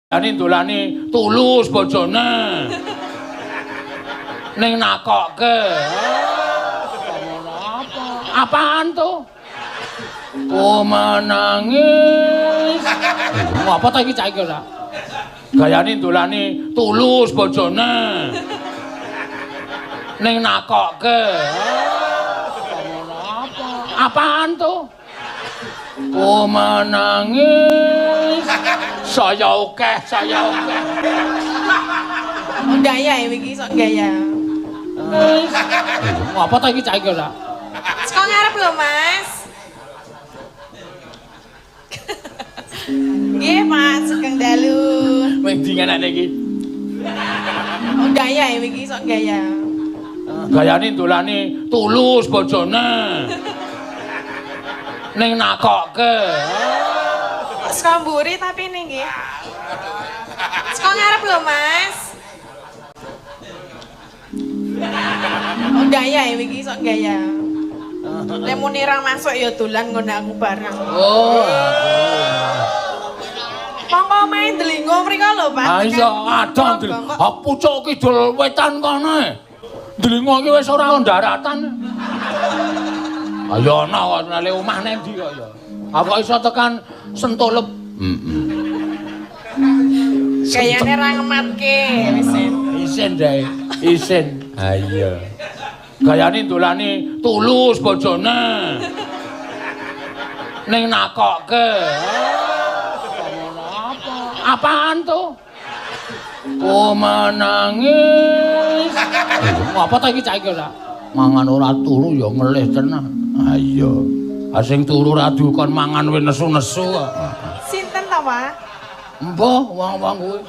Ani dolane tulus bojone. Ning nakokke. Apaan tuh? Oh menangis. Apa ta iki cah iki ora? Gayane dolane tulus bojone. Ning nakokke. Apaan tuh? Oh menangis. Saya oke. Gaya iki sok gaya. Apa ta iki cah iki ora? Saka ngarep lho, Mas. Nggih, Pak, Sugeng dalu. Wedi ngenekne iki. Gaya iki sok gaya. Gayane dolane tulus bojone. Ning nakokke. Saka mburi tapi ning nggih. Saka ngarep lho, Mas. Gaya iki sok gaya. Lek muni ra masuk ya dolan ngono aku bareng. Oh. Monggo main delingo mriko lho, Pak. Ah iya adon. Pucuk kidul wetan kono. Delingo iki wis ora ndaratan. Ayo ana kok nale omah nang ndi kok ya. Apa iso tekan Sentolep? Gayane ra ngematke wis. Isin dae. Isin. Ha iya. Gayane dolane tulus bojone. Ning nakokke. Apaan tuh? Oh menangis. Apa ta iki cah iki ora? Mangan ora turu ya ngelih tenan. Ha iya. Ha sing turu ra dikon mangan wis nesu-nesu kok. Sinten ta, Pak? Mbah, wong-wong kuwi.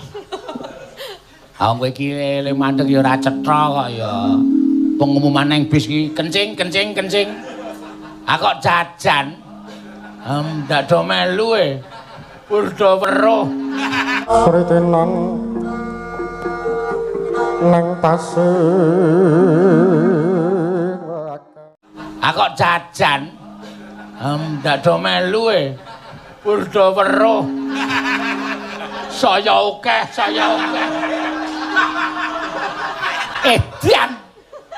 Ah kowe iki le mandeg ya ora cetha kok ya. Pengumuman nang bis iki kencing. Ah kok jajan. Ndak do melu e. Purda weruh. Pritenan nang tasih. Ah kok jajan. Ndak do melu e. Purda weruh. Saya oke. Dian.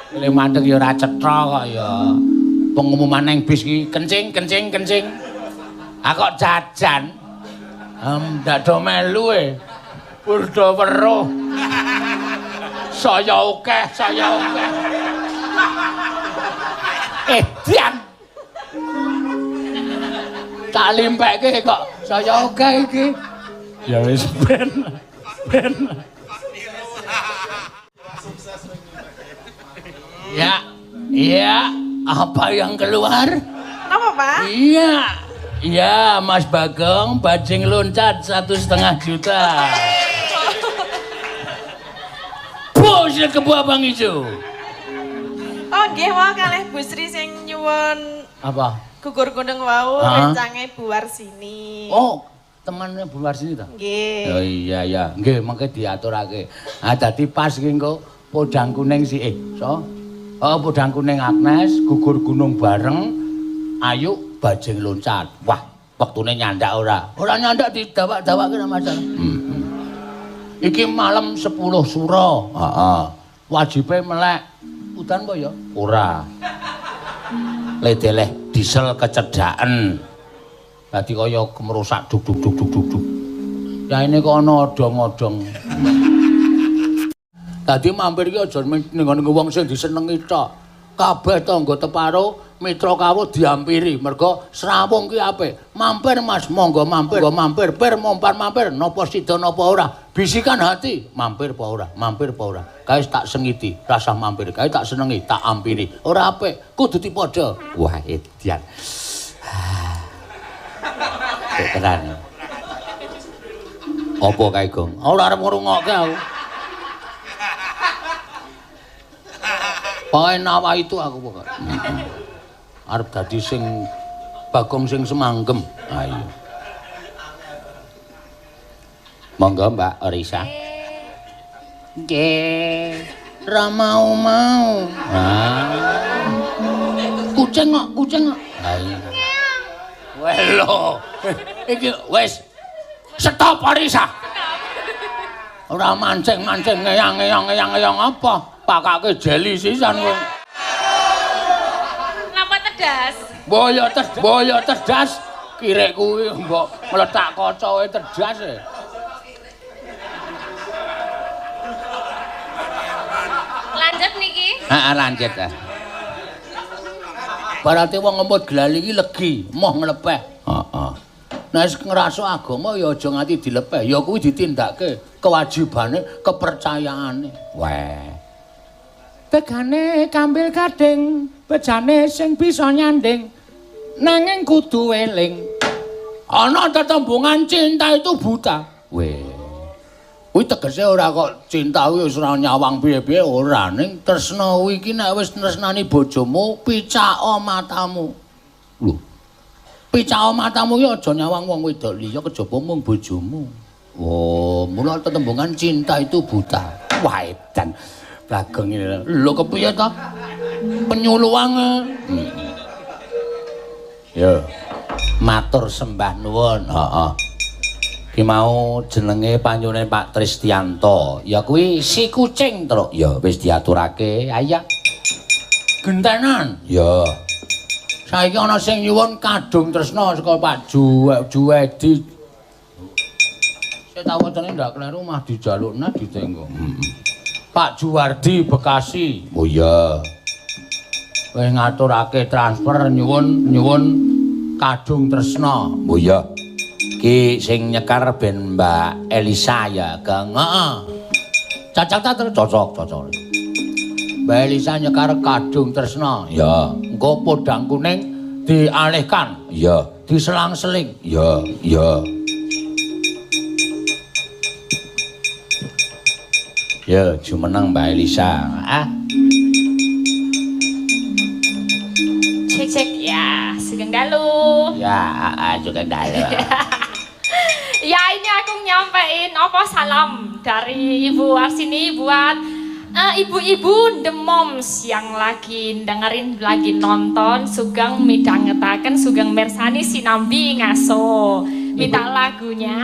Le mandeg ya ora cetha kok ya. Pengumuman nang bis iki kencing. Ah kok jajan. Ndak do melu e. Purda weruh. Saya oke. Dian. Tak limpekke kok saya oke iki. Ya wis ben. Ya, apa yang keluar? Napa, Pak? Iya, Mas Bagong, bajing loncat 1,5 juta. Bos kebu abang ijo. Oh, nggih wae kalih Bu Sri sing nyuwun Apa? gugur gunung wau rencange buar sini. Oh, temannya Bu Warsini ta? Nggih. Oh iya, nggih mengke diaturake. Ah dadi pas iki engko podang kuning si Oh, podang kuning Agnes gugur gunung bareng Ayu bajing loncat. Wah, wektune nyandak ora? Ora nyandak didawak-dawakke masalah. Iki malam 10 suro. Heeh. Wajibe melek. Udan apa ya? Ora. Ledeleh diesel kecedhaken. Dadi kaya kemerusak duk. Ya ini kok ana odong-odong. Dadi mampir iki aja ning wong sing disenengi tok. Kabeh tangga teparo mitra kawuh diampiri mergo srawung ki apik. Mampir Mas, monggo mampir. Per mampir napa sida napa ora. Bisikan hati, mampir apa ora. Kae tak sengiti, rasah mampir. Kae tak senengi, tak ampiri. Ora apik, kudu dipadha. Wah, edian. Tenan. Apa kae, Gong? Ora arep ngrungokke aku. Pokoke nawa itu aku pokoke. Arep dadi sing Bagong sing semanggem. Ayo. Monggo Mbak Orisa. Nggih. Ra mau. Kucing kok. Ayo. Welo. Iki wis stop Orisa. Ora mancing-mancing ngeyang apa? Pakake jeli sisan kowe. Napa tedas? Boyo tedas. Kirek kuwi mbok meletak kaca tedas e. Lanjut niki. Heeh, lanjut ta. Berarti wong ngemput glali iki legi, moh nglepeh. Heeh. Nek wis ngrasa agama ya aja nganti dilepeh, ya kuwi ditindakke kewajibane, kepercayaane. Weh. Tegane kambil gading, bejane sing bisa nyanding. Nanging kudu eling. Ana tetembungan cinta itu buta. Weh. Kuwi tegese ora kok cinta kuwi wis ora nyawang piye-piye ora ning tresna kuwi iki nek wis tresnani bojomu picaka matamu. Lho. Picaka matamu ki aja nyawang wong wedok liya kejaba mung bojomu. Oh, mula tetembungan cinta itu buta. Wah, edan. Bagong iki lho kepiye to? Penyuluwang. Ya. Matur sembah nuwun. Heeh. Ki mau jenenge panyune Pak Tristianto. Ya kuwi si kucing to. Ya wis diaturake. Aya. Gentenan. Ya. Saiki ana sing nyuwun kadung tresna saka Pak Juwedi. Saya tahu wacane ndak kleru mah dijalukna ditenggo. Pak Juwardi Bekasi. Oh iya. Kowe ngaturake transfer nyuwun kadung tresna. Oh iya. Ki sing nyekar ben Mbak Elisa ya, Kang. Heeh. Cocok ta terus cocok. Mbak Elisa nyekar kadung tresna. Ya. Engko podang kuning dialihkan. Ya. Diselang-seling. Ya. Ya, jumeneng Mbak Elisa. Cek ya, Sugeng Dalu. Ya, Sugeng Dalu. Ya, ini aku nyampein salam dari Ibu Arsini buat ibu-ibu The Moms yang lagi dengerin, lagi nonton. Sugeng midhangetaken Sugeng mirsani sinambi ngaso. Minta lagunya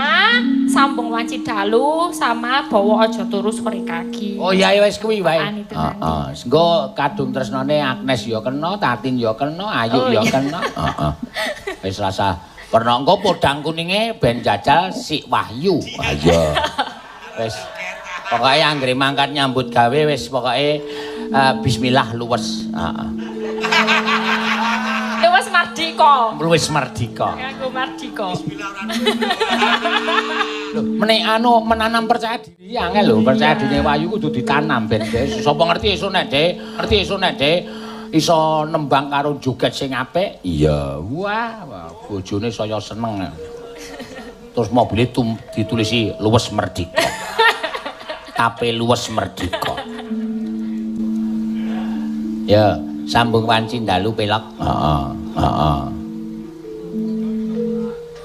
Sambung Wanci Dalu sama Bawa Aja Turu Sore Kaki. Oh iya wis kuwi wae. Heeh. Engko kadung tresnane Agnes ya kena, Tatin ya kena, Ayu ya kena. Heeh. Wis rasa pernah engko podang kuninge ben jajal si Wahyu. Iya. Wis pokoke anggere mangkat nyambut gawe wis pokoke bismillah luwes. Heeh. Luwes mardika. Nganggo mardika. Lho, menanam percaya diri angel lho, percaya diri Wahyu kudu ditanam ben sapa ngerti esuk nek Dek iso nembang karo joget sing apik. Iya. Wah, bojone saya seneng. Terus mobilnya ditulisi luwes merdeka. Tape luwes merdeka. Ya, Sambung Wanci Dalu pelok. Heeh.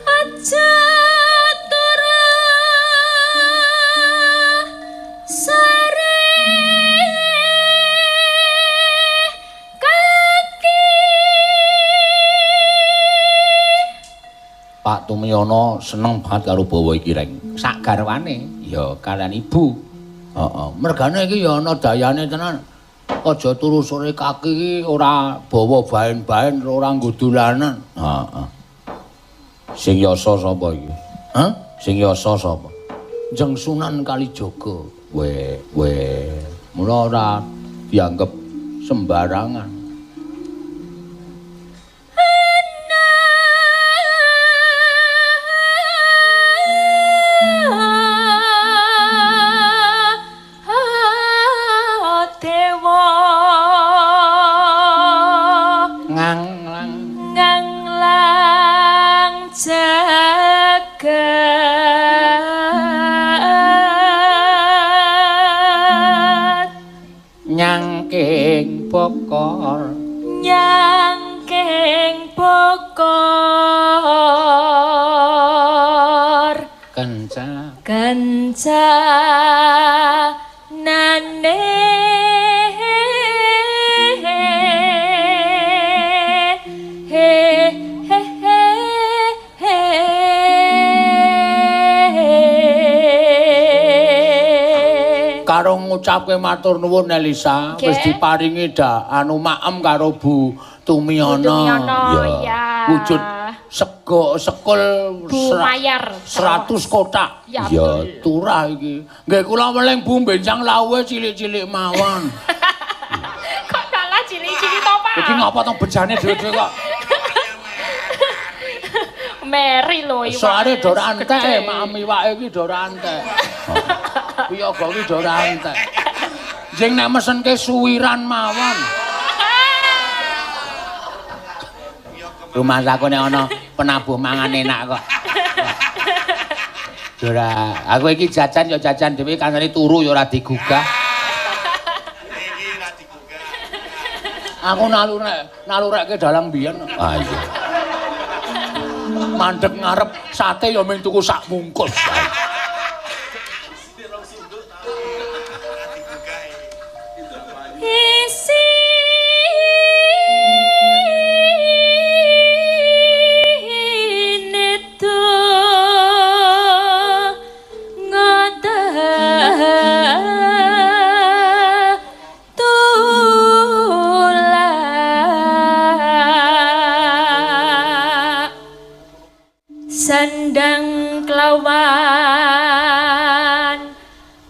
Aja turu sore kaki. Pak Tumiyono seneng banget karo bawa iki reng. Sak garwane ya kalian ibu. Heeh. Mergane iki ya ana dayane tenan. Aja turu sore kaki iki ora bawa baen-baen ora nggo dolanan. Heeh. Sing yasa sapa iki? Hah? Sing yasa sapa? Jeng Sunan Kalijaga. Weh. Mula ora dianggep sembarangan. Nyangking bokor kenca nane karo ngucapke matur nuwun Elisa wis diparingi maem karo Bu Tumiono. Ya. Wujud sekul Bu Mayar 100 kotak. Ya, turah iki. Nggih kula weling Bu benjang lawuhe cilik-cilik mawon. Kok dalah cilik-cilik to, Pak? Iki ngapa tong bejane dhewe kok. Meri lho iwak. Soale do rantek, maem iwake iki do rantek. Piyaga iki do rantek. Jeng nek mesenke suwiran mawon. Rumah saku nek ana penabuh mangan enak kok. Ora, aku iki jajan ya jajan dhewe kancane turu ya ora digugah. Iki ora digugah. Aku nalurekke dalang biyen. Ah iya. Mandeg ngarep sate ya mung tuku sak bungkus. Sandang kelawan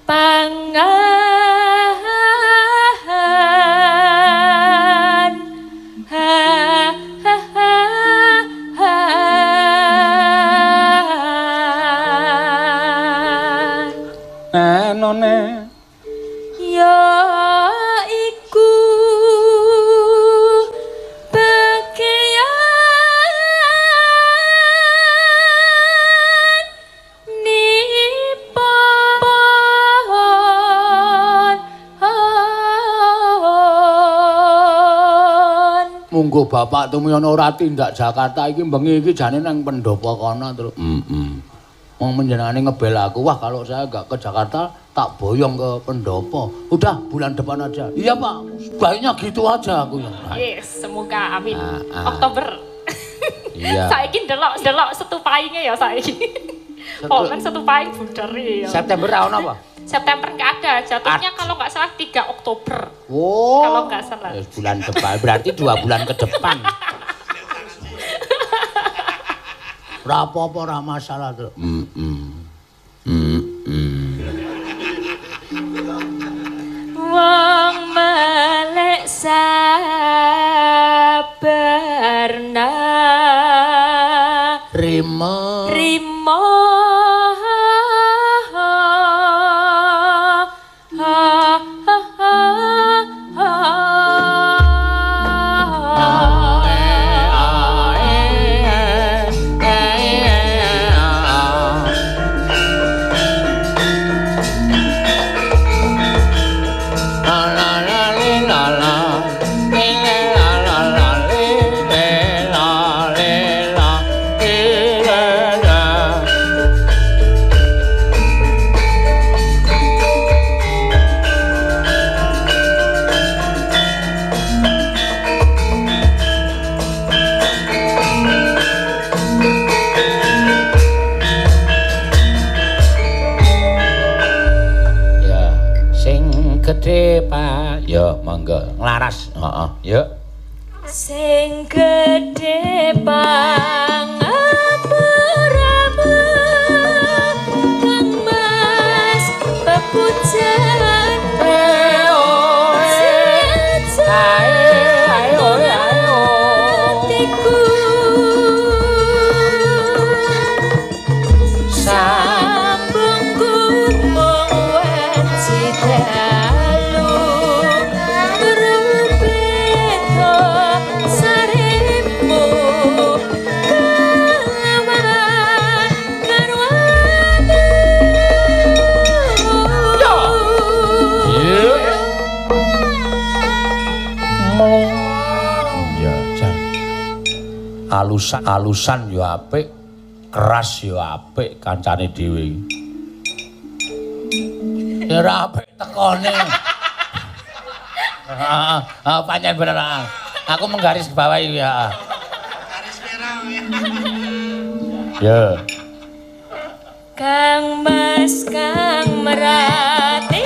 pangan None ya iku munggo Bapak Tumiono ora tindak Jakarta iki bengi iki jane nang pendopo kono terus. Wong menjenengane ngebel aku, wah kalau saya enggak ke Jakarta tak boyong ke pendopo. Udah bulan depan aja. Iya Pak, baiknya gitu aja aku yang. Yes, semoga amin. Oktober. Iya. Saiki ndelok setupainge ya saiki. Pomen setupaing budari ya. September ana apa? September nggak ada, jatuhnya kalau nggak salah 3 Oktober. Oh. Kalau nggak salah. Bulan depan, berarti 2 bulan ke depan. Rapopo ora masalah terus. Wong melek sabarna Rimo gede Pak. Ya, monggo. Nglaras. Heeh, yuk. Sing gede pangapuramu Kang Mas pepujan alusan yo apik, keras yo apik kancane dhewe. Ora apik tekone. Pancen bener. Aku menggaris bawahi ya. Garis merah. Ya. Kang Mas Kang Merati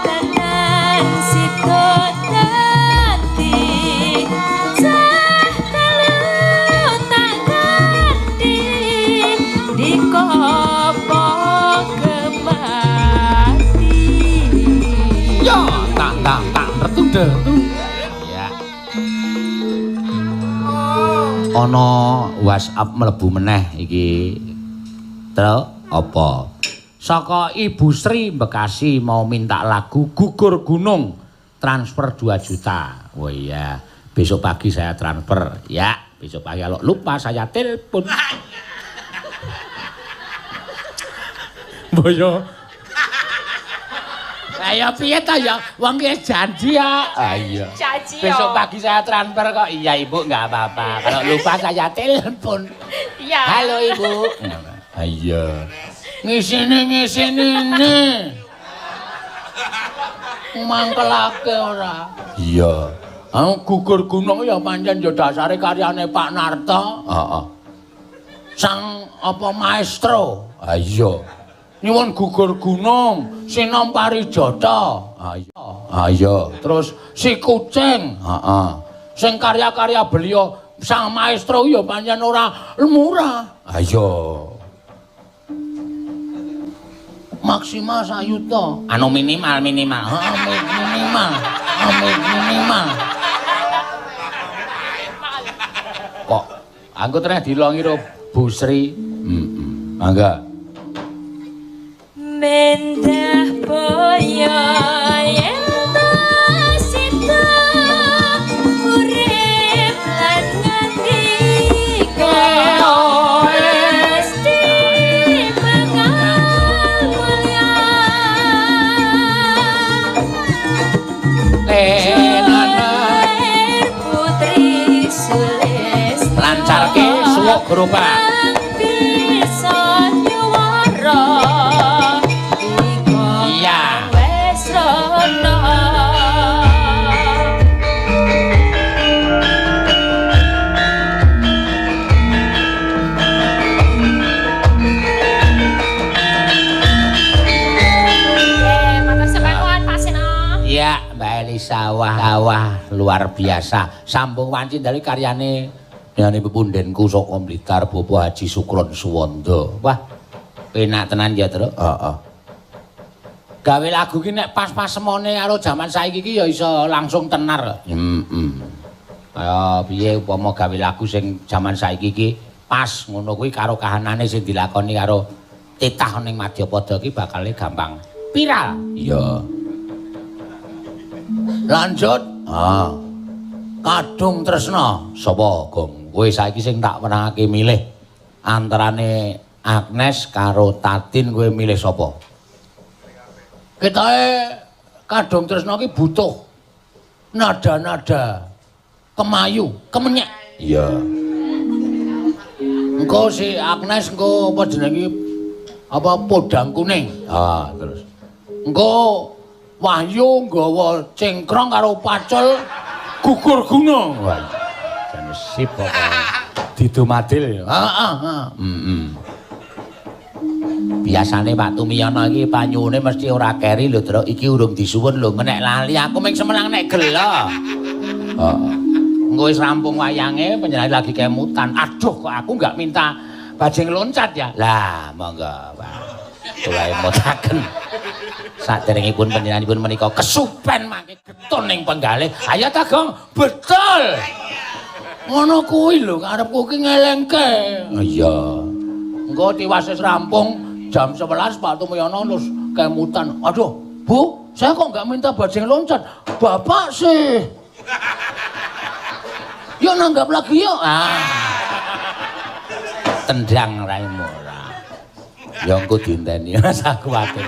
tenan sida dadi cah telu tak ganti dikopo kemati. Yo, tak tertunda. Ya. Ana WhatsApp mlebu meneh iki. Terus apa? Saka Ibu Sri Bekasi mau minta lagu Gugur Gunung transfer 2 juta. Oh iya, besok pagi saya transfer. Ya, besok pagi kalau lupa saya telepon. Boyo. Ayo piye ta ya? Wong ki janji ya. Iya. Janji. Besok pagi saya transfer kok. Iya Ibu, enggak apa-apa. Kalau lupa saya telepon. Iya. Halo Ibu. Iya. Ngisini nih. Mangkelake ora. Iya. Gugur Gunung ya pancen ya dasare karyane Pak Narto. Heeh. Sang apa maestro. Ha iya. Nyuwun Gugur Gunung, Sinom Parijata. Ha iya. Terus Si Kucing. Heeh. Sing karya-karya beliau sang maestro ya pancen ora murah. Ha iya. Maksimal sayuta. Anu minimal. Minimal. Kok aku terus dilongi karo Bu Sri. Mangga. Mendah boyo yen sita urip lan ngendika mesti bakal mulya. Leher putri sulis Lancarke suwuk gerobak. bisa nyuwara. Iya. Wes rono. Matur sebanguan Pak Seno. Iya, Mbak Elisa, wah luar biasa. Sambung wanci dari karyane yang pepundenku saka Blitar Bapak Haji Sukron Suwondo. Wah, enak tenan ya, Tru. Heeh. Gawe lagu ki nek pas-pas semone karo jaman saiki ki ya iso langsung tenar. Kaya piye upama gawe lagu sing jaman saiki ki pas ngono kuwi karo kahanane sing dilakoni karo titah ning Madyapada ki bakal gampang viral. Iya. Lanjut. Kadung Tresna. Sapa, Gong? Kowe saiki sing tak wenangake milih antarane Agnes karo Tatin, kowe milih sapa? Ketoke Kadung Tresna ki butuh nada-nada kemayu, kemenyek. Iya. Engko si Agnes engko apa jenenge apa podang kuning. Terus. Engko Wahyu nggawa cengkrong karo pacul Gugur Gunung. Wah. Jane sip kok. Didumadil. Biasane Pak Tumiyono iki panyune mesti ora keri lho, Tru. Iki urung disuwun lho, nek lali aku ming semenang nek gelo. Engko wis rampung wayange panjenengan lagi kemutan. Aduh kok aku enggak minta bajing loncat ya. Lah, monggo, Pak. Kula mutaken. Saderengipun panjenenganipun menika kesupen mangke getun ning penggalih. Ayo ta, Gong. Betul. Ngono kuwi lho karepku ki ngelengke. Iya. Engko tiwas wis rampung jam 11 Pak Tumiyono terus kemutan. Aduh, Bu, saya kok enggak minta bajing loncat. Bapak sih. Yuk nanggap lagi yuk. Tendang raimu ora. Ya engko dinteni rasa kuwatir.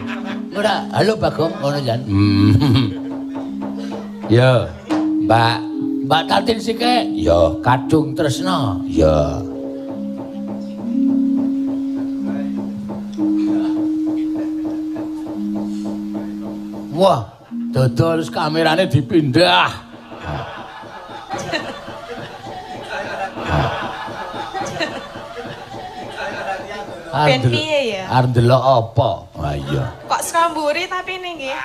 Ora, halo Bagong, ngono jan. Ya, Mbak Tatin sike. Ya, Kadung Tresna. Ya. Wah, dodol kamerane dipindah. Ben piye ya? Arep ndelok apa? Ah iya. Kok kok saka mburi tapi ini nggih.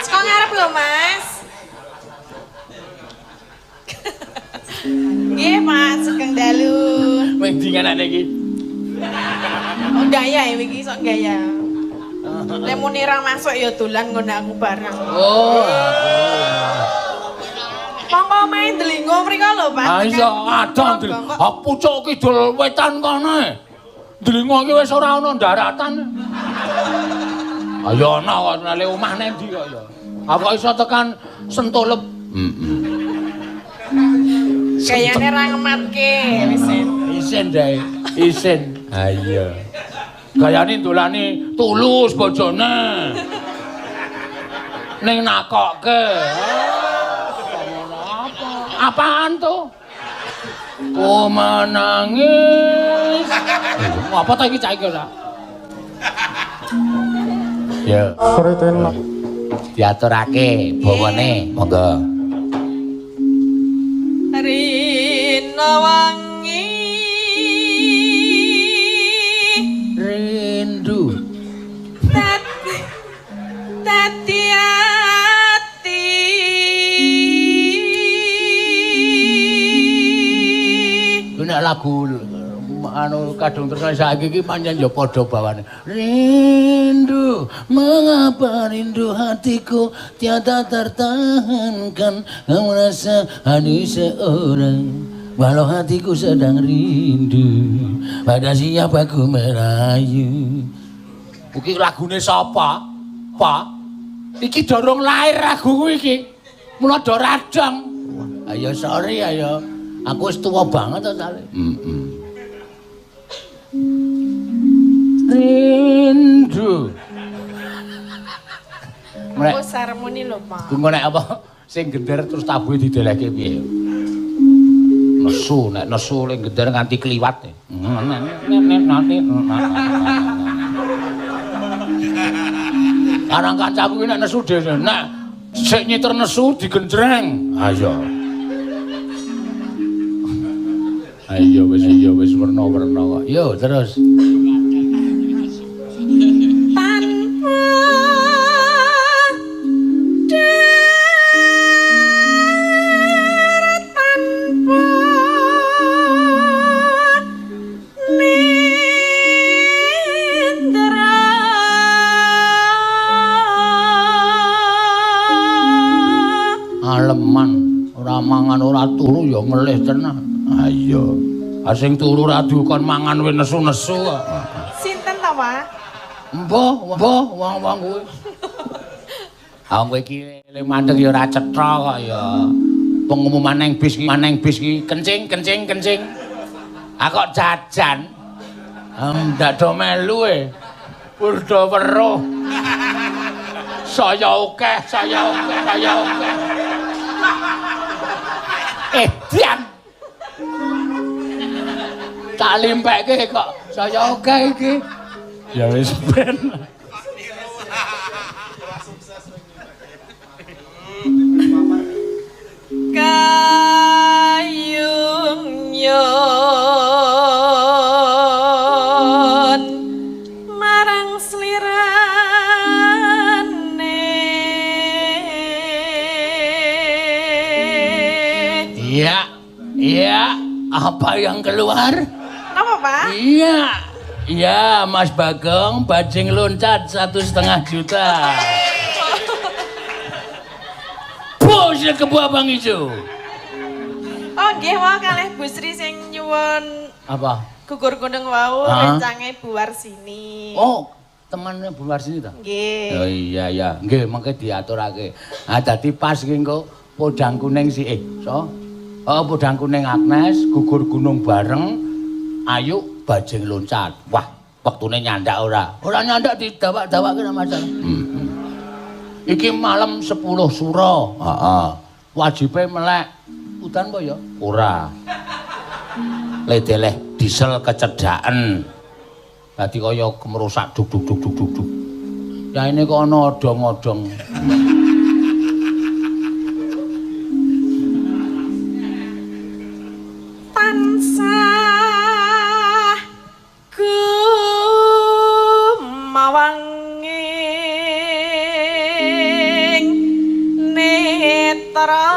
Saka ngarep lho, Mas. Nggih, Pak, Sugeng Dalu. Wedi nganane iki. Oh, gaya ya iki sok gaya. Lek muni ra masuk ya dolan ngono aku bareng. Oh. Monggo main delingo mriko lho, Pak. Ah iya, ada pucuk kidul wetan kono. Delingo iki wis ora ana daratan. Ayo ana kok nale omah nang ndi kok ya. Apa iso tekan Sentolep? Kayane ra ngematke wisen. Isin dae, isin. Ha iya. Gayane dolane tulus bojone. Ning nakokke. Apaan tuh? Oh menangis. Apa ta iki cah iki ora? Ya. Sritena Diaturake bawane, monggo. Rina wangi Rindu. Dadi ati Nek lagu anu kadung terkenal saiki iki pancen ya padha bawane. Rindu, mengapa rindu hatiku tiada tertahankan. Kamu rasa hanya seorang, walau hatiku sedang rindu. Pada siapa ku merayu. Iki lagune sapa? Pak? Iki dorong lahir laguku iki. Mula do radang. Ayo sorry ayo. Aku wis tuwa banget to sale. Rindu. aku seremoni lho, Pak. Tunggu nek apa sing gender terus tabuhe didelehke piye? Nesu, nek nesu ning gender nganti kliwat. Nanti. Karang kancaku iki nek nesu dhewe. Nek sik nyiter nesu digenjreng. Ayo. Ayo wis werna-werna kok. Yo terus. Aleman ora mangan ora turu ya ngelih tenan. Ayo. Sing turu ra dukon mangan wis nesu-nesu kok. Sinten ta, Pak? Mbah, wong-wong kuwi. Ah kowe iki le mandeg ya ora cetha kok ya. Pengumuman nang bis iki kencing. Ah kok jajan. Ndak do melu e. Purda weruh. Saya akeh. Diam. Tak limpeke kok saya akeh iki. Ya wis ben. Kayung yon marang slirane. Iya, apa yang keluar? Apa, Pak? Iya, Mas Bagong, bajing loncat 1,5 juta. Bos kebu abang ijo. Oh, nggih wae kalih Bu Sri sing nyuwun Apa? gugur gunung wau rencange Bu Warsini. Oh, temannya Bu Warsini ta? Nggih. Oh iya, nggih mengke diaturake. Ah dadi pas ki engko podang kuning si Oh, podang kuning Agnes gugur gunung bareng Ayu bajing loncat. Wah, wektune nyandak ora? Ora nyandak didawak-dawakke masalah. Iki malam 10 suro. Heeh. Wajibe melek. Udan apa ya? Ora. Ledeleh diesel kecedhaken. Dadi kaya kemerusak duk. Ya ini kok ana odong-odong. Tansah gumawang lara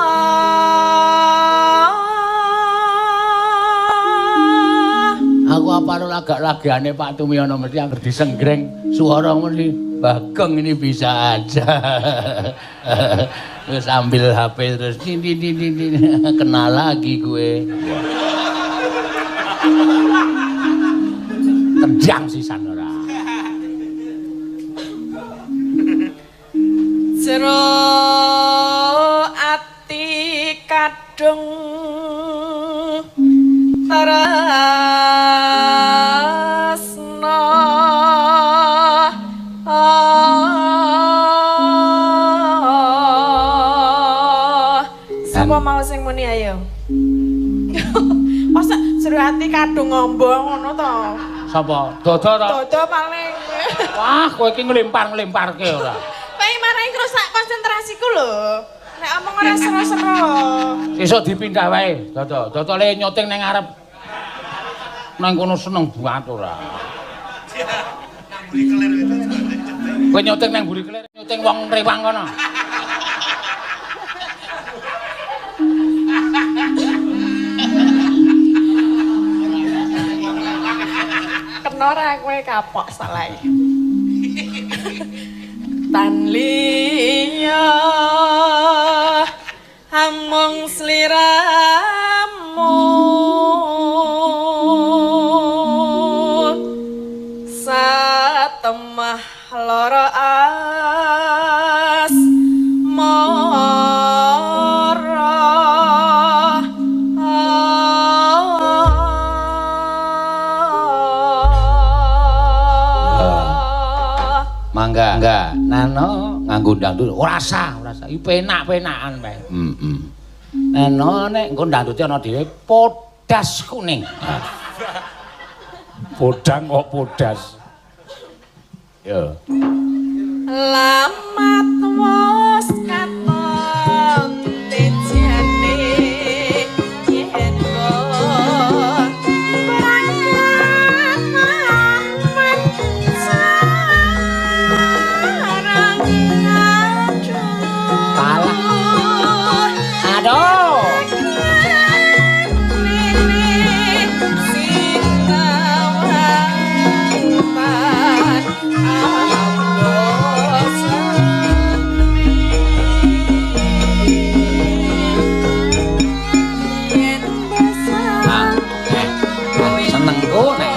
Aku apa lagak-lagane Pak Tumiono mesti angger disenggreng suara mesti Bagong ini bisa aja. Terus ambil HP terus kenal lagi gue. Tendang sisan ora. Jero ati kadung tarasna sapa mau sing muni ayo. Masa jero ati kadung ngombong ngono to. Sapa? Dodo to? Dodo paling. Wah, kowe iki nglempar-nglemparke ora. Kowe marai ngrusak konsentrasiku lho. Nek omong ora sero-sero. Sesuk dipindah wae, Dodo. Dodole nyuting ning ngarep. Nang kono seneng banget ora. Kowe nyuting nang Buri Kelir, nyuting wong rewang kono. Kena ora kowe kapok salah. Tan liya amung sliramu satemah lara as Mangga, enggak. Nano nganggo dangdut ora sah. Iki penak-penakan bae. Nano nek engko dangdute ana dhewe podas kuning. Podang kok podas. Yo. Lamat wos katon tejane yen kok berangkat amat sarang aduh Aduh. Senengku nek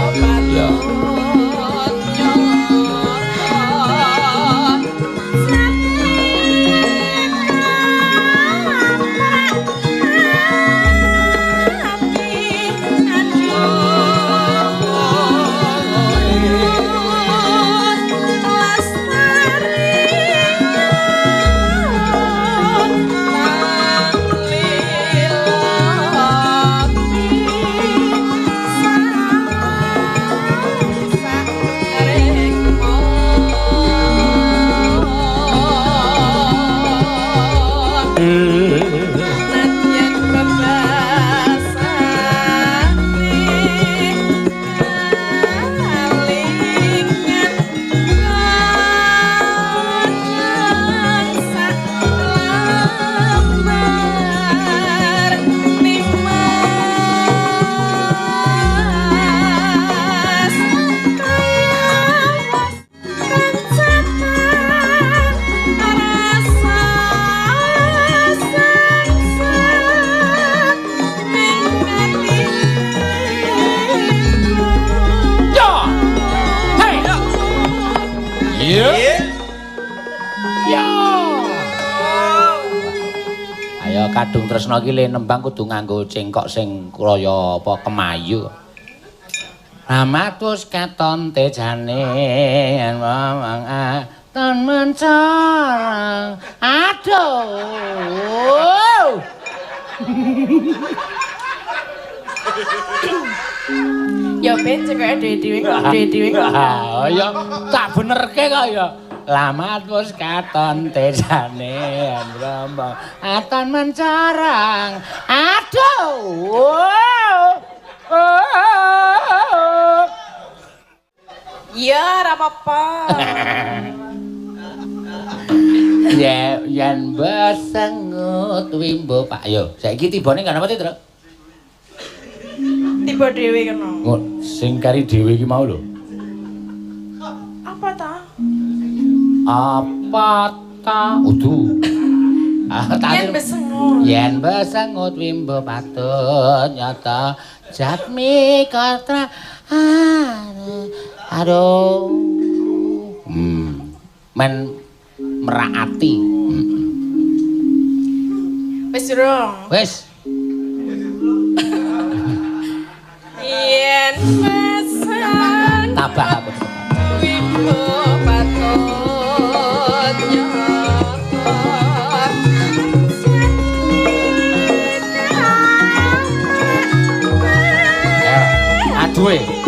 ya kadung tresna iki le nembang kudu nganggo cengkok sing kaya apa kemayu. Ramatus katon tejane mamang aton mencorang. Aduh. Ya ben cekake dhewe-dhewe. Ya tak benerke kok ya. Lamat wis katon tejane Brahma aton mencarang. Aduh. Ya ora apa-apa. Yen besengut wimbo Pak. Yo, saiki tibane kan apa to, Tru? Tiba dhewe kena. Sing kari dhewe iki mau lho. Apa ta? Apa ta? Udu. Yen besengut. Yen besengut wimbo patut nyata jatmi katra. Aduh. Men meraati. Wis durung. Wis. Yen besengut Tabak aku. wimbo patut nyata. Ya, aduh.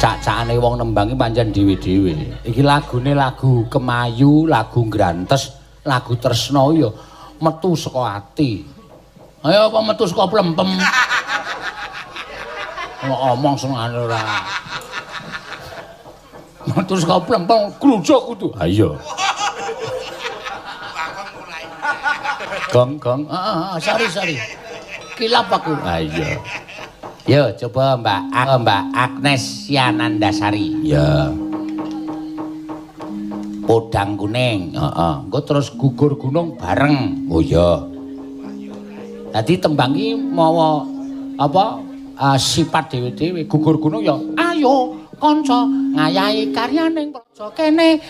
Cak-cakane wong nembangi pancen dhewe-dhewe. Iki lagune lagu Kemayu, lagu Grantes, lagu Tresna ya metu saka ati. Ayo apa metu saka plempem. Ngomong senengane ora. Metu saka plempem grujak kudu. Ha iya. Gong. Sari. Kilap aku. Ha iya. Yo coba Mbak Agnes Yanandasari. Ya. Podang kuning. Heeh. Engko terus gugur gunung bareng. Oh iya. Dadi tembang iki mawa apa sifat dhewe-dhewe gugur gunung ya ayo kanca ngayahi karyaning praja kene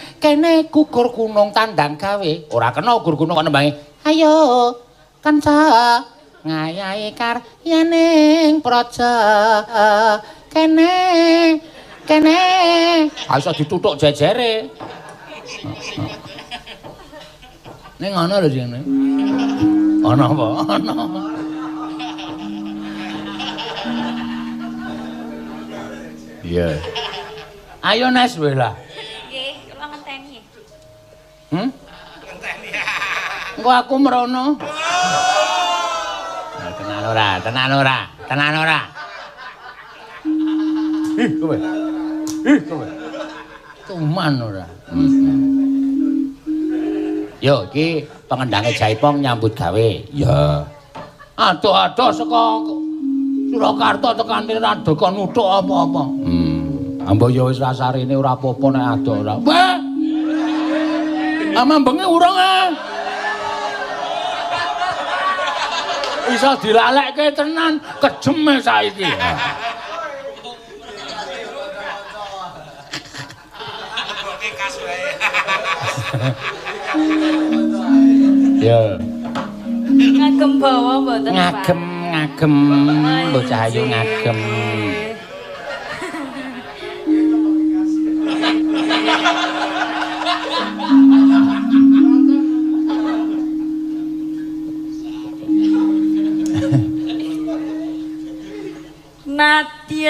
gugur gunung tandang gawe. Ora kena gugur gunung kok nembangi. Ayo kanca ngayahi karyaning praja kene iso dituthuk jejere. Ning ana lho jene. Ana apa? Ana. Iya. Ayo Nes weh lah. Nggih, kula ngenteni. Ngenteni. Engko aku merono. Tenan ora. Kowe. Cuman ora. Yo iki pengendange Jaipong nyambut gawe. Ya. Adoh-adoh saka Surakarta tekane rada kon nuthuk apa-apa. Ambo ya wis rasarene ora apa-apa nek adoh ora. Wah. Amambenge urung Iso dilalekke tenan kejeme saiki. Ya. Ngagem bawa mboten, Pak? Ngagem bocah ayu ngagem. Nadyan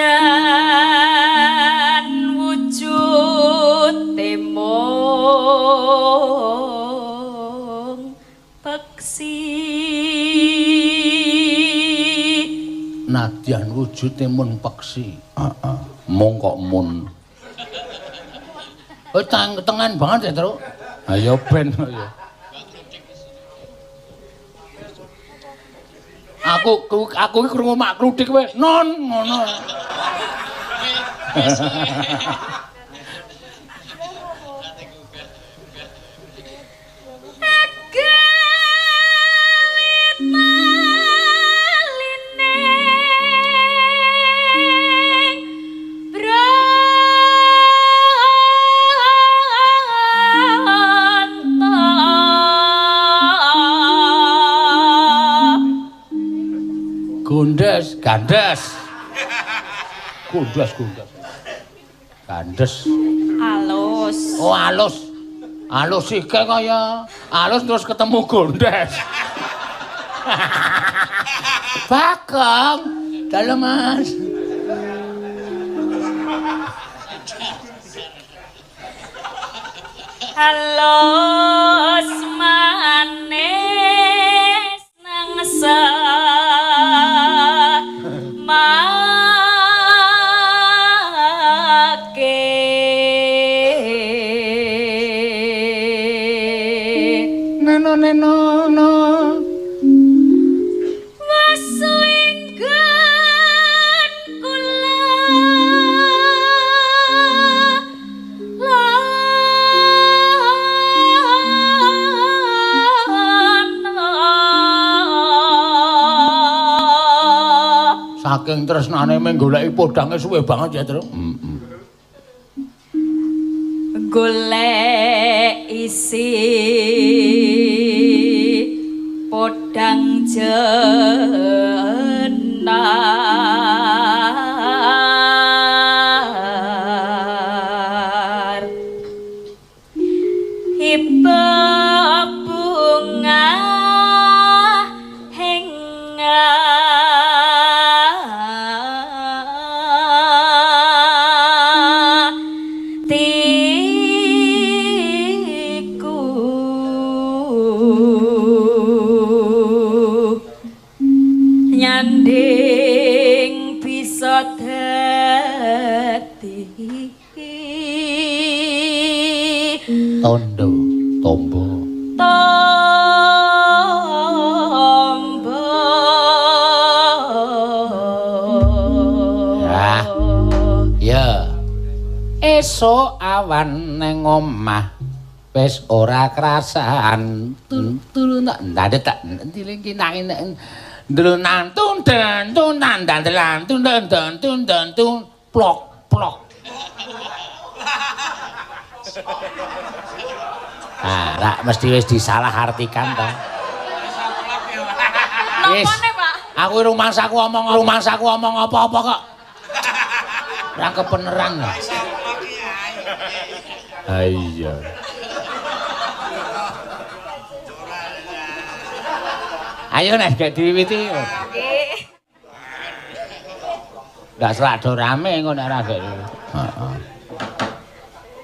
wujud temung peksi. Nadyan wujud temun peksi. Mung kok mun. Oh tengan banget ya, Tru. Ayo ben ya. Aku iki krungu mak kruthik kowe. Non ngono. Gandes. Alus. Oh, alus. Alus iki kaya alus terus ketemu gondes. Bagong. Dalam Mas. Halo manis nang Neno neno no. Saking tresnane mung goleki podhange suwe banget ya, Tru. Golek isi podhang jenar hiba bunga nyanding bisa dadi Tondo, tombo. tombo Ya. Esuk awan neng omah wis ora krasan. Turu ndadet tak dilingki nak Drunan tun dan tun dan dandelan tun dan tun plok plok. Ah, rak mesti wis disalahartikan ta. Nopone, Pak? Aku rumangsaku omong apa-apa kok. Ora kebeneran. Ha iya. Ayo nek gak diwiwiti. Nggih. Ndak selado rame engko nek ora gak. Heeh.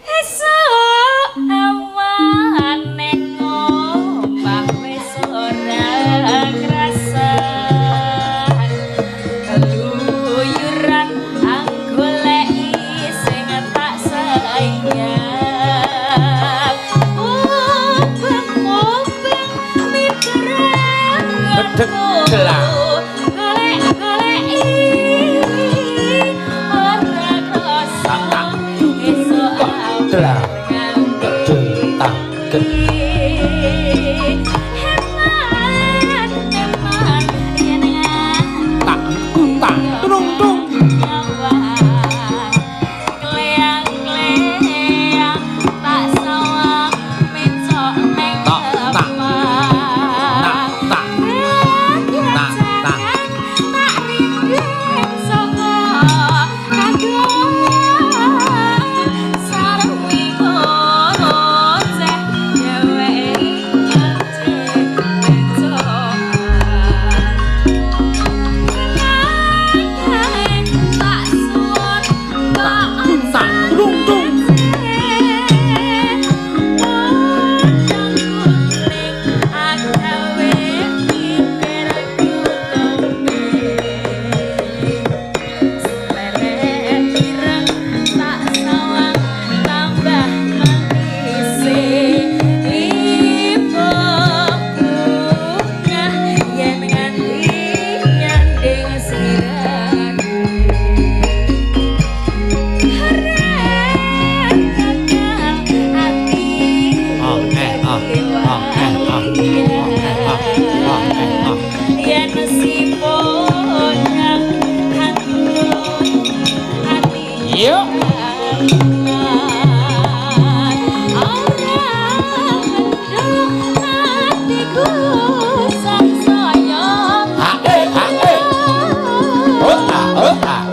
Esuk awan ning omah wis ora krasan keluyuran anggoleki sing tak sayang mubeng mitra Bedek gelang. Delang. Detak. Tak tak tung tung.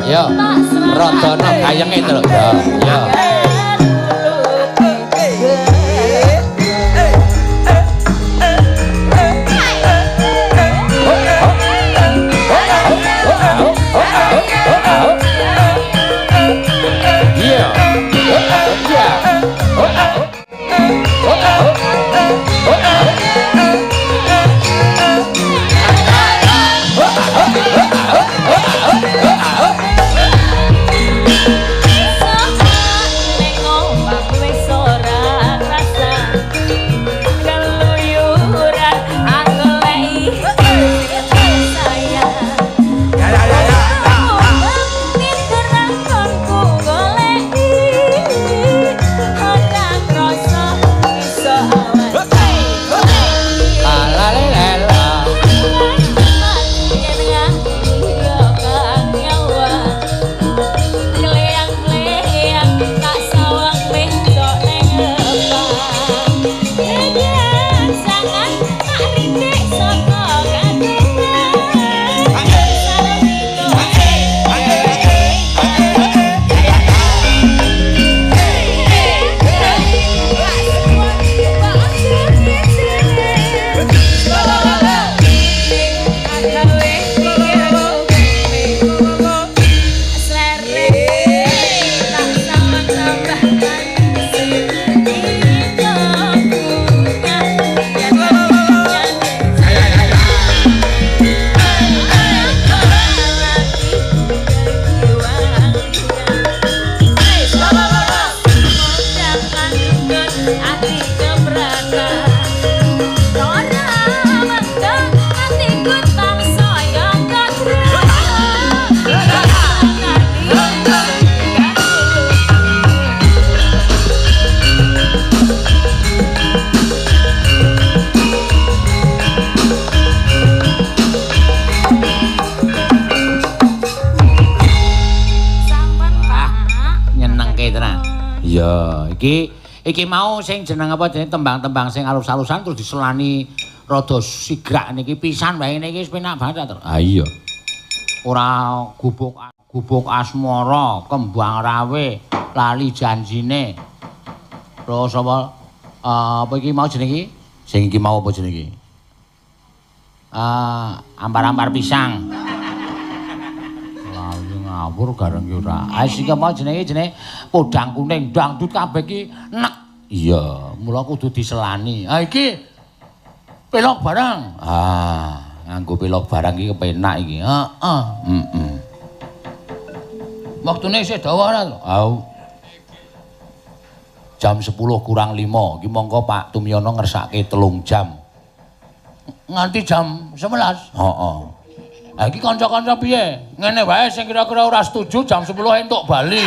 Yo, rodono kayenge to. Yo. Iki mau sing jeneng apa jeneng tembang-tembang sing alus-alusan terus diselani rada sigrak niki pisan wae niki wis penak banget to. Ah iya. Ora gubuk asmara, kembang rawe, lali janjine. Terus apa iki mau jeneng iki? Sing iki mau apa jeneng iki? Ampar-ampar pisang. Lali ngawur gareng ki ora. Iki mau jenenge podang kuning dangdut kabeh iki nek. Iya, mula kudu diselani. Iki pelok barang. Nganggo pelok barang iki kepenak iki. Heeh. Waktune isih dawa ora to? Jam 10 kurang 5. Iki monggo Pak Tumyono ngersake 3 jam. Nganti jam 11. Heeh. Ha iki kanca-kanca piye? Ngene wae sing kira-kira ora setuju jam 10 entuk bali.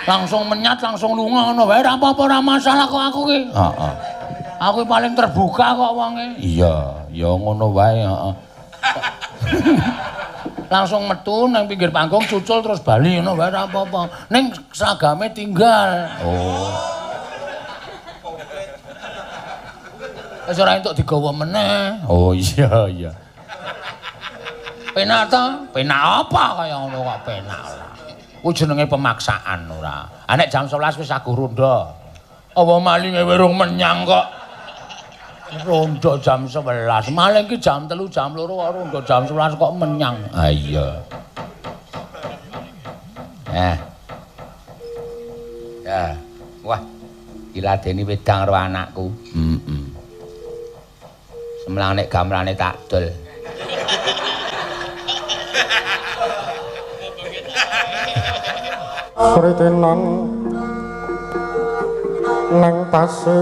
Langsung menyat, langsung lunga ngono wae ora apa-apa ora masalah kok aku ki. Heeh. Aku paling terbuka kok wonge. Iya, ya ngono wae, heeh. Langsung metu nang pinggir panggung cucul terus bali ngono wae ora apa-apa. Ning seragame tinggal. Oh. Wis ora entuk digawa meneh. Oh iya iya. Penak ta? Penak apa kaya ngono kok penak ora. Kuwi jenenge pemaksaan ora. Nek jam 11 wis aku ronda. Apa malinge werung menyang kok. Ronda jam 11. Maling ki jam 3 jam 2 kok ronda jam 11 kok menyang. Ah iya. Ya. Wah. Diladeni wedang karo anakku. Semlang nek gamrane tak dol. Sritinan nang tasih